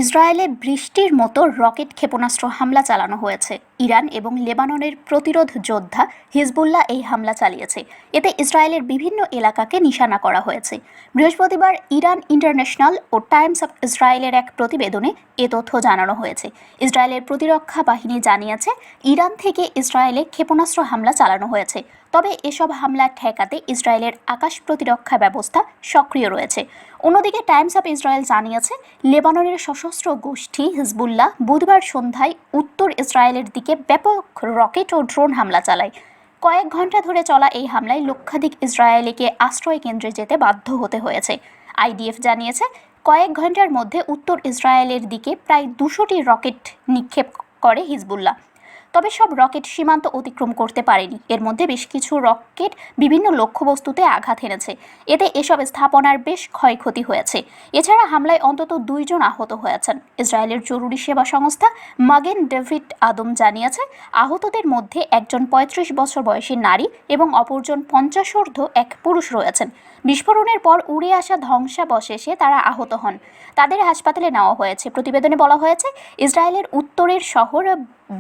ইসরায়েলে বৃষ্টির মতো রকেট ক্ষেপণাস্ত্র হামলা চালানো হয়েছে। ইরান এবং লেবাননের প্রতিরোধ যোদ্ধা হিজবুল্লাহ এই হামলা চালিয়েছে। এতে ইসরায়েলের বিভিন্ন এলাকাকে নিশানা করা হয়েছে। বৃহস্পতিবার ইরান ইন্টারন্যাশনাল ও টাইমস অফ ইসরায়েলের এক প্রতিবেদনে এ তথ্য জানানো হয়েছে। ইসরায়েলের প্রতিরক্ষা বাহিনী জানিয়েছে, ইরান থেকে ইসরায়েলে ক্ষেপণাস্ত্র হামলা চালানো হয়েছে। তবে এসব হামলা ঠেকাতে ইসরায়েলের আকাশ প্রতিরক্ষা ব্যবস্থা সক্রিয় রয়েছে। অন্যদিকে টাইমস অফ ইসরায়েল জানিয়েছে, লেবাননের সশস্ত্র গোষ্ঠী হিজবুল্লাহ বুধবার সন্ধ্যায় উত্তর ইসরায়েলের দিকে ব্যাপক রকেট ও ড্রোন হামলা চালায়। কয়েক ঘন্টা ধরে চলা এই হামলায় লক্ষাধিক ইসরায়েলিকে আশ্রয় কেন্দ্রে যেতে বাধ্য হতে হয়েছে। আইডিএফ জানিয়েছে, কয়েক ঘন্টার মধ্যে উত্তর ইসরায়েলের দিকে প্রায় 200টি রকেট নিক্ষেপ করে হিজবুল্লাহ। তবে সব রকেট সীমান্ত অতিক্রম করতে পারেনি। এর মধ্যে বেশ কিছু রকেট বিভিন্ন লক্ষ্যবস্তুতে আঘাত এনেছে। এতে এসব স্থাপনার বেশ ক্ষয়ক্ষতি হয়েছে। এছাড়া হামলায় অন্তত 2 জন আহত হয়েছেন। ইসরায়েলের জরুরি সেবা সংস্থা মাগেন ডেভিড আদম জানিয়েছে, আহতদের মধ্যে একজন 35 বছর বয়সী নারী এবং অপরজন 50 ঊর্ধ্ব এক পুরুষ রয়েছেন। বিস্ফোরণের পর উড়ে আসা ধ্বংসাবশেষে তারা আহত হন। তাদের হাসপাতালে নেওয়া হয়েছে। প্রতিবেদনে বলা হয়েছে, ইসরায়েলের উত্তরের শহর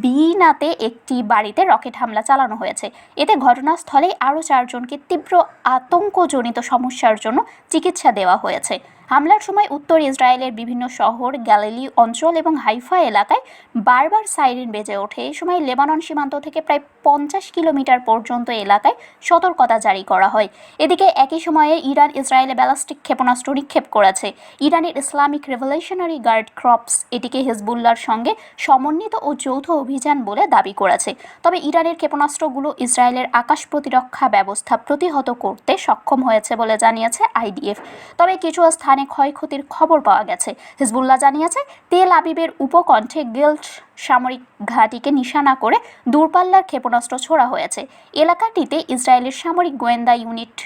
বিনাতে একটি বাড়িতে রকেট হামলা চালানো হয়েছে। এতে ঘটনাস্থলেই আরও 4 জনকে তীব্র আতঙ্কজনিত সমস্যার জন্য চিকিৎসা দেওয়া হয়েছে। হামলার সময় উত্তর ইসরায়েলের বিভিন্ন শহর, গ্যালিলি অঞ্চল এবং হাইফা এলাকায় বারবার সাইরেন বেজে ওঠে। এই সময় লেবানন সীমান্ত থেকে প্রায় 50 কিলোমিটার পর্যন্ত এলাকায় সতর্কতা জারি করা হয়। এদিকে একই সময়ে ইরান ইসরায়েলে ব্যালিস্টিক ক্ষেপণাস্ত্র নিক্ষেপ করেছে। ইরানের ইসলামিক রেভলিউশনারি গার্ড ক্রপস এটিকে হিজবুল্লাহর সঙ্গে সমন্বিত ও যৌথ অভিযান বলে দাবি করেছে। তবে ইরানের ক্ষেপণাস্ত্রগুলো ইসরায়েলের আকাশ প্রতিরক্ষা ব্যবস্থা প্রতিহত করতে সক্ষম হয়েছে বলে জানিয়েছে আইডিএফ। তবে কিছু স্থানে ক্ষয়ক্ষতির খবর পাওয়া গেছে। হিজবুল্লাহ জানিয়েছে, তেল আবিবের উপকণ্ঠে গিল্ট সামরিক ঘাঁটিকে নিশানা করে দূরপাল্লার ক্ষেপণাস্ত্র ছোড়া হয়েছে। এলাকাটিতে ইসরায়েলের সামরিক গোয়েন্দা ইউনিট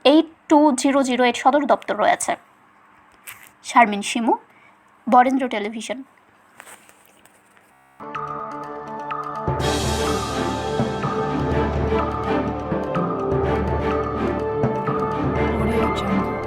8200 এর সদর দপ্তর রয়েছে। Sharmin Shimu, Barendra television. Audio Jungle.